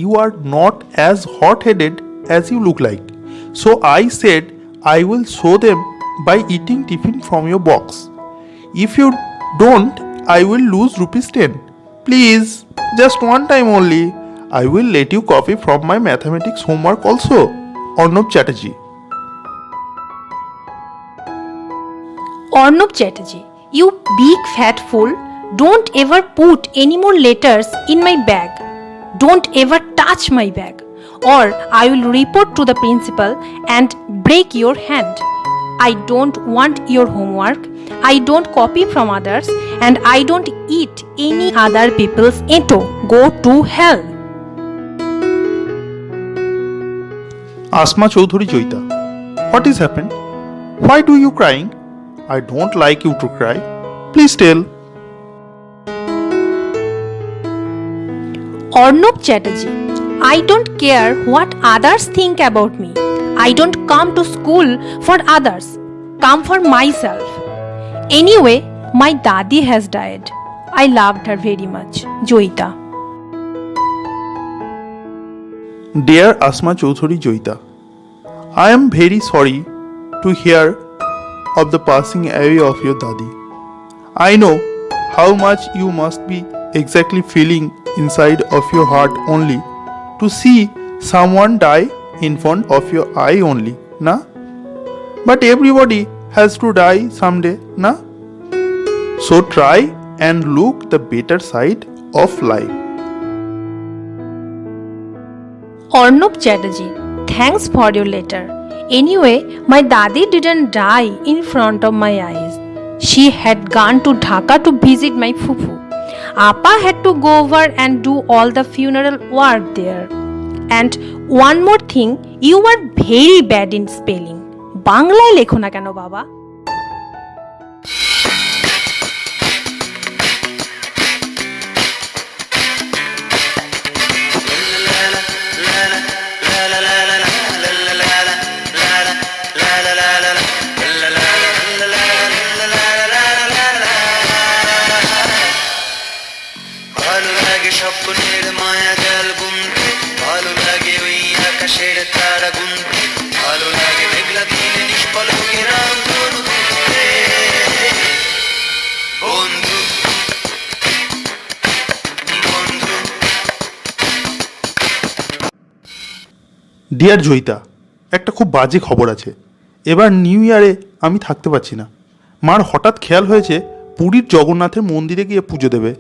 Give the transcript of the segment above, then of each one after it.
you are not as hot-headed as you look like. So I said I will show them by eating tiffin from your box. If you don't, I will lose rupees 10. Please, just one time only. I will let you copy from my mathematics homework also. Arnab Chatterjee. Arnab Chatterjee, you big fat fool, don't ever put any more letters in my bag. Don't ever touch my bag, or I will report to the principal and break your hand. I don't want your homework, I don't copy from others, and I don't eat any other people's etto. Go to hell. Asma Choudhury Joita. What is happened? Why do you crying? I don't like you to cry. Please tell. Arnab Chatterjee, I don't care what others think about me. I don't come to school for others. Come for myself. Anyway, my dadi has died. I loved her very much. Joita. Dear Asma Choudhury Joita, I am very sorry to hear of the passing away of your dadi. I know how much you must be exactly feeling inside of your heart only to see someone die in front of your eye only, na? But everybody has to die someday, na? So try and look the better side of life. Arnab Chatterjee, thanks for your letter. Anyway, my dadi didn't die in front of my eyes. She had gone to Dhaka to visit my fufu. Appa had to go over and do all the funeral work there. And one more thing, you are very bad in spelling. বাংলায় লেখো না কেন বাবা? স্বপ্নের মায়া জাল বুনতে ভালো লাগে ওই আকাশের তারা গুনতে ভালো লাগে মেঘলা দিনে নিষ্পলকে রামধনু দেখতে বন্ধু বন্ধু। ডিয়ার জয়িতা, একটা খুব বাজে খবর আছে। এবার নিউ ইয়ারে আমি থাকতে পারছি না। মার হঠাৎ খেয়াল হয়েছে পুরীর জগন্নাথের মন্দিরে গিয়ে পুজো দেবে।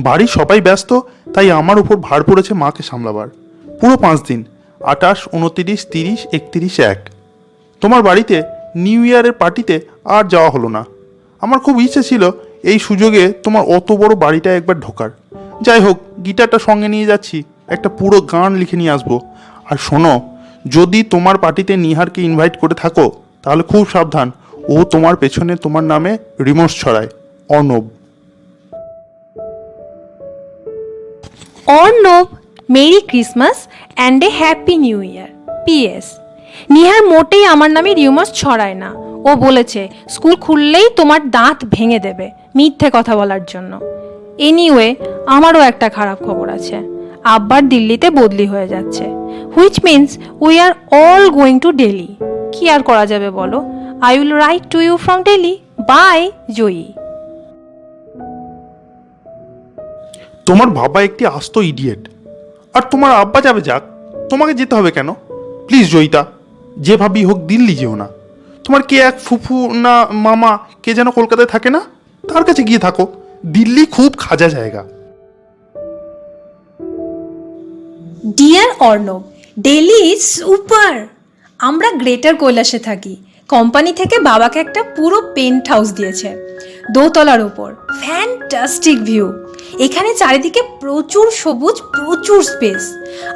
বাড়ির সবাই ব্যস্ত, তাই আমার উপর ভার পড়েছে মাকে সামলাবার। পুরো 5 দিন, 28, 29, 30, 31, 1। তোমার বাড়িতে নিউ ইয়ারের পার্টিতে আর যাওয়া হলো না। আমার খুব ইচ্ছে ছিল এই সুযোগে তোমার অত বড় বাড়িটা একবার ঢোকার। যাই হোক, গিটারটা সঙ্গে নিয়ে যাচ্ছি, একটা পুরো গান লিখে নিয়ে আসবো। আর শোনো, যদি তোমার পার্টিতে নিহারকে ইনভাইট করে থাকো তাহলে খুব সাবধান, ও তোমার পেছনে তোমার নামে রিমোর্স ছড়ায়। Arnab. Arnab, Merry Christmas and a Happy New Year. PS. Nihar মোটেই আমার নামে রিউমার্স ছড়ায় না। ও বলেছে স্কুল খুললেই তোমার দাঁত ভেঙে দেবে মিথ্যে কথা বলার জন্য। এনিওয়ে, আমারও একটা খারাপ খবর আছে। আব্বার দিল্লিতে বদলি হয়ে যাচ্ছে, which means we are all going to Delhi. কি আর করা যাবে বলো? I will write to you from Delhi. Bye, Joyee. তোমার বাবা একটি আস্ত ইডিয়েট, আর তোমার আব্বা যাবে যাক, তোমাকে যেতে হবে কেন? প্লিজ জয়িতা, যেভাবেই হোক দিল্লি যেও না। তোমার কে এক ফুফু না মামা কে যেন কলকাতায় থাকে না, তার কাছে গিয়ে থাকো। দিল্লি খুব খাজা জায়গা। Dear Arnab, Delhi is super. আমরা গ্রেটার কৈলাসে থাকি। কোম্পানি থেকে বাবাকে একটা পুরো পেন্ট হাউস দিয়েছে, দোতলার উপর। Fantastic view. এখানে চারিদিকে প্রচুর সবুজ, প্রচুর স্পেস,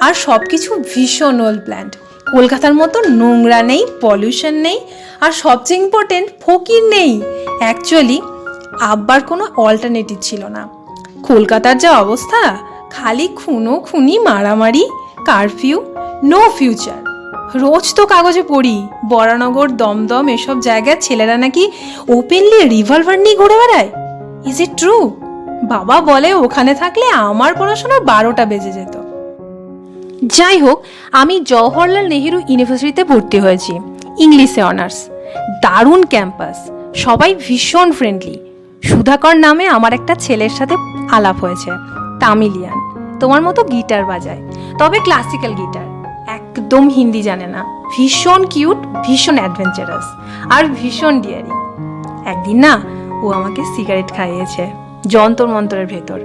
আর সব কিছু ভীষণ ওয়েল প্ল্যান্ড। কলকাতার মতো নোংরা নেই, পলিউশন নেই, আর সবচেয়ে ইম্পর্টেন্ট ফকির নেই। অ্যাকচুয়ালি আব্বার কোনো অল্টারনেটিভ ছিল না। কলকাতার যা অবস্থা, খালি খুনো খুনি, মারামারি, কারফিউ, নো ফিউচার। রোজ তো কাগজে পড়ি বরানগর, দমদম এসব জায়গায় ছেলেরা নাকি ওপেনলি রিভলভার নিয়ে ঘুরে বেড়ায়। Is it true? বাবা বলে ওখানে থাকলে আমার পড়াশোনার 12টা বেজে যেত। যাই হোক, আমি জওহরলাল নেহেরু ইউনিভার্সিটিতে ভর্তি হয়েছি, ইংলিশে অনার্স। দারুণ ক্যাম্পাস, সবাই ভীষণ ফ্রেন্ডলি। সুধাকর নামে আমার একটা ছেলের সাথে আলাপ হয়েছে, তামিলিয়ান, তোমার মতো গিটার বাজায়, তবে ক্লাসিক্যাল গিটার, একদম হিন্দি জানে না। ভীষণ কিউট, ভীষণ অ্যাডভেঞ্চারাস, আর ভীষণ ডিয়ারিং। একদিন না, ও আমাকে সিগারেট খাইয়েছে যন্তর মন্তরের ভেতর।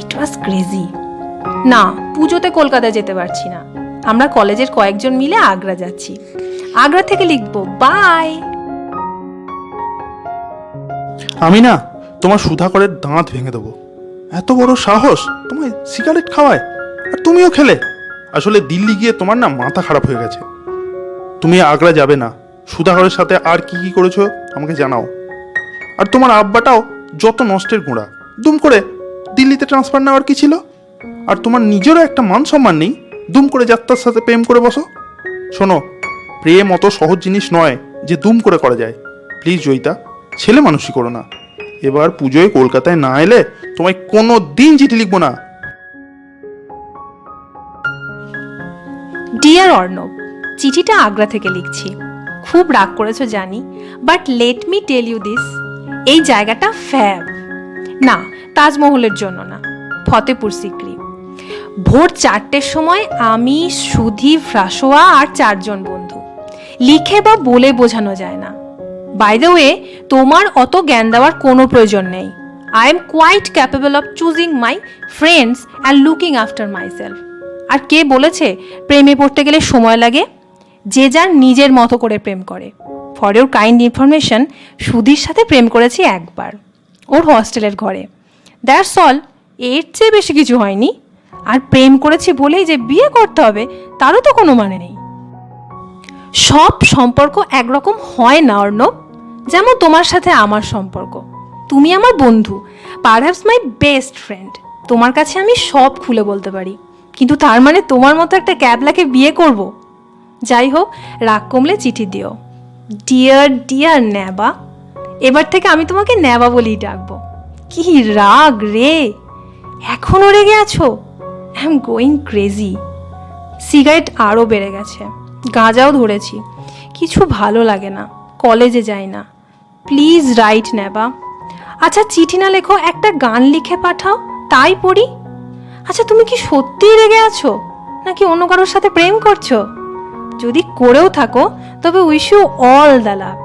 ইট ওয়াজ ক্রেজি। না, পুজোতে কলকাতা যেতে পারছি না। আমরা কলেজের কয়েকজন মিলে আগ্রা যাচ্ছি। আগ্রা থেকে লিখবো বাই। আমি না তোমার সুধাকরের দাঁত ভেঙে দেবো। এত বড় সাহস, তোমায় সিগারেট খাওয়ায়, আর তুমিও খেলে। আসলে দিল্লি গিয়ে তোমার না মাথা খারাপ হয়ে গেছে। তুমি আগ্রা যাবে না। সুধাকরের সাথে আর কি কি করেছো আমাকে জানাও। আর তোমার আব্বাটাও যত নষ্টের গোড়া। দুম করে দিল্লিতে ট্রান্সফার নেওয়ার কি ছিল? আর তোমার নিজেরও একটা মান সম্মান নেই, দুম করে যাত্রার সাথে প্রেম করে বসো। শোনো, প্রেম অত সহজ জিনিস নয় যে দুম করে করা যায়। প্লিজ জয়িতা, ছেলে মানুষই করো না। এবার পুজোয় কলকাতায় না এলে তোমায় কোনো দিন চিঠি লিখবো না। ডিয়ার অর্ণব, চিঠিটা আগ্রা থেকে লিখছি। খুব রাগ করেছো জানি, but let me tell you this, এই জায়গাটা ফ্যাব। না, তাজমহলের জন্য না, ফতেপুর সিক্রি। ভোর 4টের সময় আমি, সুধি, ফ্রাসোয়া আর 4জন বন্ধু। লিখে বা বলে বোঝানো যায় না। বাই দ্য ওয়ে, তোমার অত জ্ঞান দেওয়ার কোনো প্রয়োজন নেই। I am quite capable of choosing my friends and looking after myself. আর কে বলেছে প্রেমে পড়তে গেলে সময় লাগে? যে যার নিজের মতো করে প্রেম করে। For your kind information, Sudhir সাথে প্রেম করেছি একবার, ওর হস্টেলের ঘরে। দ্যাটস অল, এর চেয়ে বেশি কিছু হয়নি। আর প্রেম করেছি বলেই যে বিয়ে করতে হবে তারও তো কোনো মানে নেই। সব সম্পর্ক একরকম হয় না অর্ণব। যেমন তোমার সাথে আমার সম্পর্ক, তুমি আমার বন্ধু, পারহ্যাপস মাই বেস্ট ফ্রেন্ড। তোমার কাছে আমি সব খুলে বলতে পারি, কিন্তু তার মানে তোমার মতো একটা ক্যাবলাকে বিয়ে করব? যাই হোক, রাগ কমলে চিঠি দিও। Dear dear Nyaba. এবার থেকে আমি তোমাকে ন্যাবা বলেই ডাকবো। কি রাগ রে, এখনও রেগে আছো? I am going crazy. Cigarette আরও বেড়ে গেছে, গাঁজাও ধরেছি, কিছু ভালো লাগে না, কলেজে যাই না। প্লিজ রাইট নেবা। আচ্ছা, চিঠি না লেখো, একটা গান লিখে পাঠাও, তাই পড়ি। আচ্ছা, তুমি কি সত্যিই রেগে আছো, নাকি অন্য কারোর সাথে প্রেম করছো? যদি করেও থাকো, তবে wish you all the luck.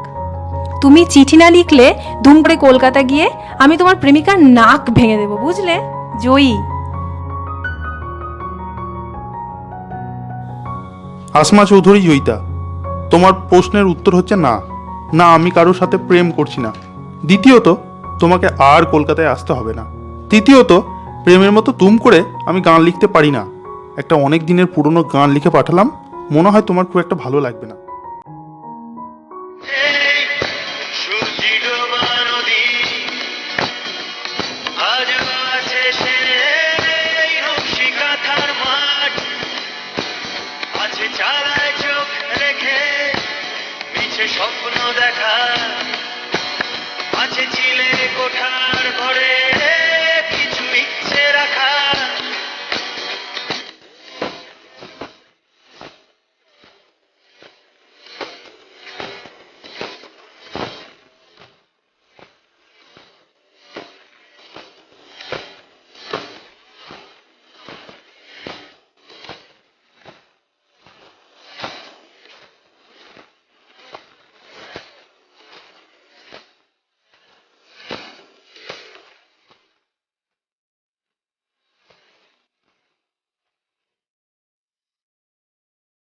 তুমি চিঠি না লিখলে ধুম করে কলকাতা গিয়ে আমি তোমার প্রেমিকার নাক ভেঙে দেবো, বুঝলে জয়ী? আসমা চৌধুরী জয়িতা, তোমার প্রশ্নের উত্তর হচ্ছে না। না, আমি কারোর সাথে প্রেম করছি না। দ্বিতীয়ত, তোমাকে আর কলকাতায় আসতে হবে না। তৃতীয়ত, প্রেমের মতো তুম করে আমি গান লিখতে পারি না। একটা অনেক দিনের পুরনো গান লিখে পাঠালাম, মনে হয় তোমার খুব একটা ভালো লাগবে না। এই সূর্যি ডোবা নদী আজও আছে সেই নকশি কাঁথার মাঠ, আছে চালায় চোখ রেখে মিছে স্বপ্ন দেখা।